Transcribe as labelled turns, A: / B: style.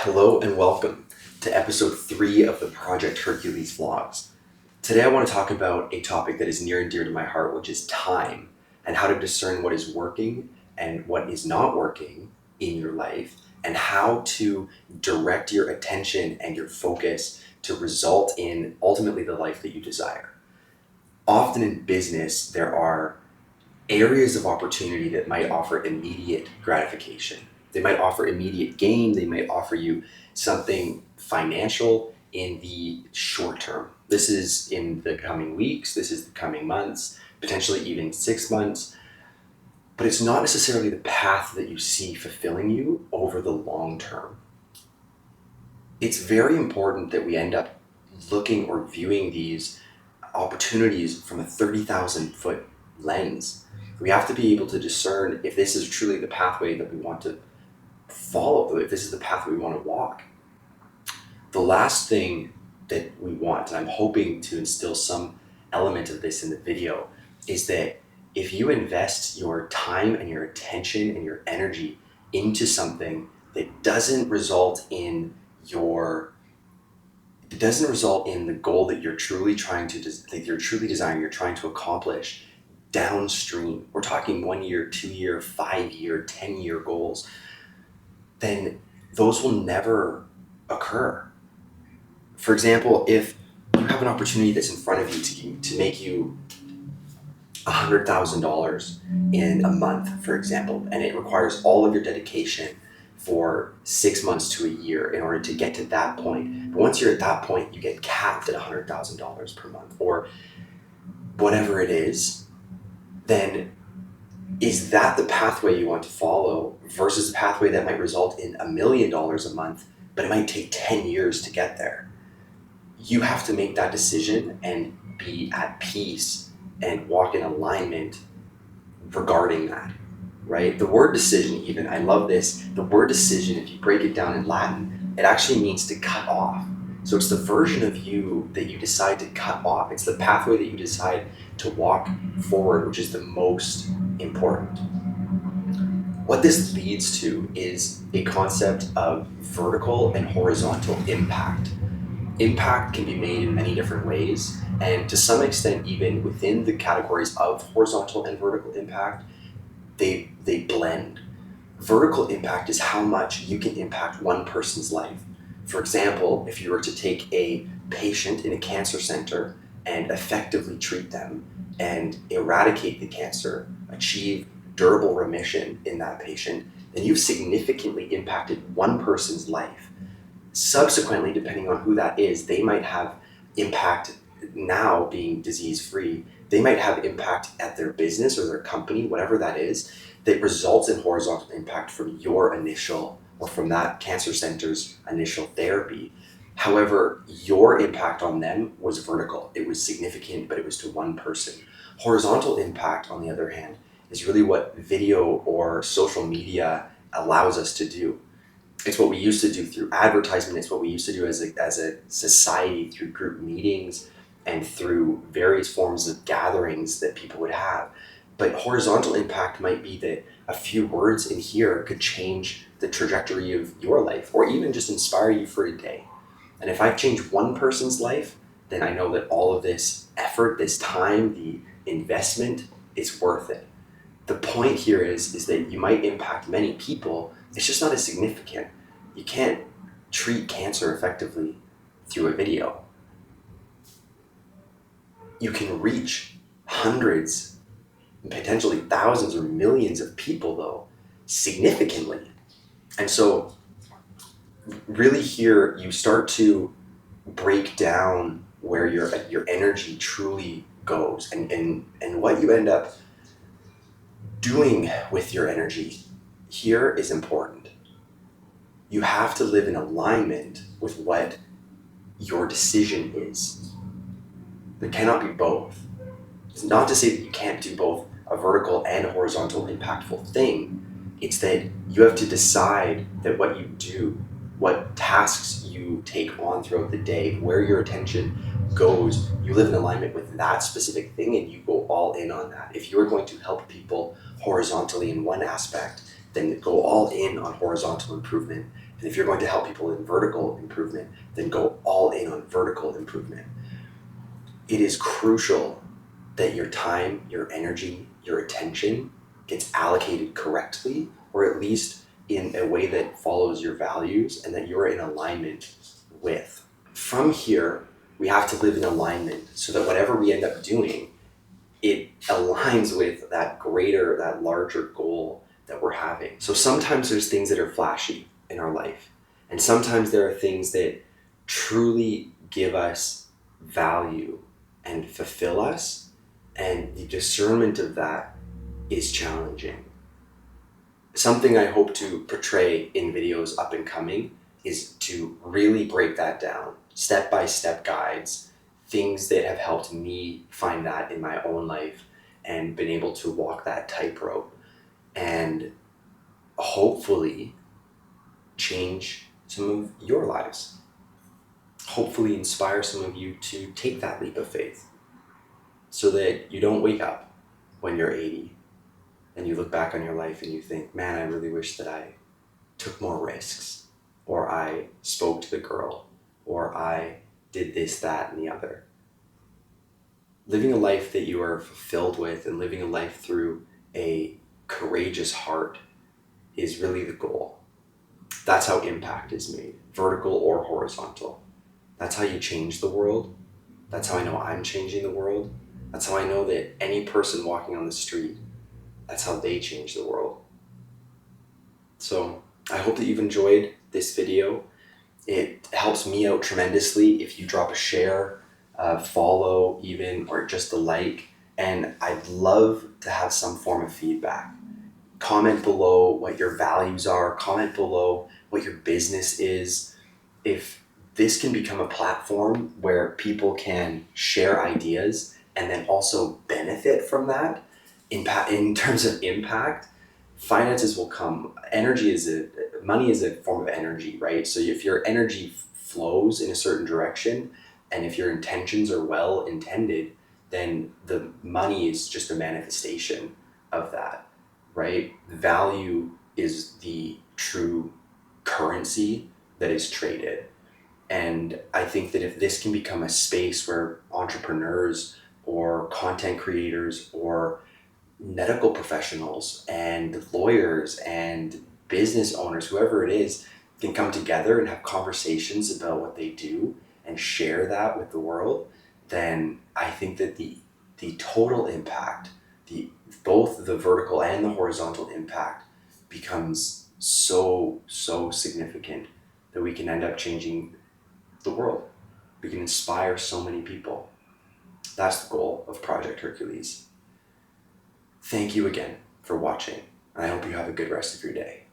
A: Hello and welcome to episode 3 of the Project Hercules vlogs. Today I want to talk about a topic that is near and dear to my heart, which is time, and how to discern what is working and what is not working in your life, and how to direct your attention and your focus to result in ultimately the life that you desire. Often in business, there are areas of opportunity that might offer immediate gratification. They might offer immediate gain. They might offer you something financial in the short term. This is in the coming weeks. This is the coming months, potentially even 6 months. But it's not necessarily the path that you see fulfilling you over the long term. It's very important that we end up looking or viewing these opportunities from a 30,000 foot lens. We have to be able to discern if this is truly the pathway that we want to follow, if this is the path we want to walk. The last thing that we want, and I'm hoping to instill some element of this in the video, is that if you invest your time and your attention and your energy into something that doesn't result in the goal that you're truly desiring, you're trying to accomplish downstream, we're talking 1 year, 2 year, 5 year, 10-year goals, then those will never occur. For example, if you have an opportunity that's in front of you to make you $100,000 in a month, for example, and it requires all of your dedication for 6 months to a year in order to get to that point. But once you're at that point, you get capped at $100,000 per month or whatever it is, then is that the pathway you want to follow versus a pathway that might result in $1 million a month, but it might take 10 years to get there? You have to make that decision and be at peace and walk in alignment regarding that, right? The word decision, even, I love this. The word decision, if you break it down in Latin, it actually means to cut off. So it's the version of you that you decide to cut off. It's the pathway that you decide to walk forward, which is the most important. What this leads to is a concept of vertical and horizontal impact. Impact can be made in many different ways, and to some extent, even within the categories of horizontal and vertical impact, they blend. Vertical impact is how much you can impact one person's life. For example, if you were to take a patient in a cancer center and effectively treat them and eradicate the cancer, achieve durable remission in that patient, then you've significantly impacted one person's life. Subsequently, depending on who that is, they might have impact now being disease-free. They might have impact at their business or their company, whatever that is, that results in horizontal impact from your initial or from that cancer center's initial therapy. However, your impact on them was vertical. It was significant, but it was to one person. Horizontal impact, on the other hand, is really what video or social media allows us to do. It's what we used to do through advertisement. It's what we used to do as a society through group meetings and through various forms of gatherings that people would have. But horizontal impact might be that a few words in here could change the trajectory of your life or even just inspire you for a day. And if I've changed one person's life, then I know that all of this effort, this time, the investment, is worth it. The point here is that you might impact many people. It's just not as significant. You can't treat cancer effectively through a video. You can reach hundreds, potentially thousands or millions of people, though, significantly. And so really here you start to break down where your energy truly goes and what you end up doing with your energy here is important. You have to live in alignment with what your decision is. There cannot be both. It's not to say that you can't do both a vertical and a horizontal impactful thing. It's that you have to decide that what you do, what tasks you take on throughout the day, where your attention goes, you live in alignment with that specific thing and you go all in on that. If you're going to help people horizontally in one aspect, then go all in on horizontal improvement And if you're going to help people in vertical improvement, then go all in on vertical improvement. It is crucial that your time, your energy, your attention gets allocated correctly, or at least in a way that follows your values and that you're in alignment with. From here, we have to live in alignment so that whatever we end up doing, it aligns with that larger goal that we're having. So sometimes there's things that are flashy in our life, and sometimes there are things that truly give us value and fulfill us, and the discernment of that is challenging. Something I hope to portray in videos up and coming is to really break that down, step-by-step guides, things that have helped me find that in my own life and been able to walk that tightrope and hopefully change some of your lives. Hopefully inspire some of you to take that leap of faith so that you don't wake up when you're 80 and you look back on your life and you think, man, I really wish that I took more risks, or I spoke to the girl, or I did this, that, and the other. Living a life that you are fulfilled with and living a life through a courageous heart is really the goal. That's how impact is made, vertical or horizontal. That's how you change the world. That's how I know I'm changing the world. That's how I know that any person walking on the street, that's how they change the world. So I hope that you've enjoyed this video. It helps me out tremendously if you drop a share, follow even, or just a like. And I'd love to have some form of feedback. Comment below what your values are. Comment below what your business is. If this can become a platform where people can share ideas and then also benefit from that, impact in terms of impact, finances will come. Money is a form of energy, right? So if your energy flows in a certain direction, and if your intentions are well intended, then the money is just a manifestation of that, right? Value is the true currency that is traded. And I think that if this can become a space where entrepreneurs or content creators or medical professionals and lawyers and business owners, whoever it is, can come together and have conversations about what they do and share that with the world, then I think that the total impact, both the vertical and the horizontal impact, becomes so significant that we can end up changing the world. We can inspire so many people. That's the goal of Project Hercules. Thank you again for watching, and I hope you have a good rest of your day.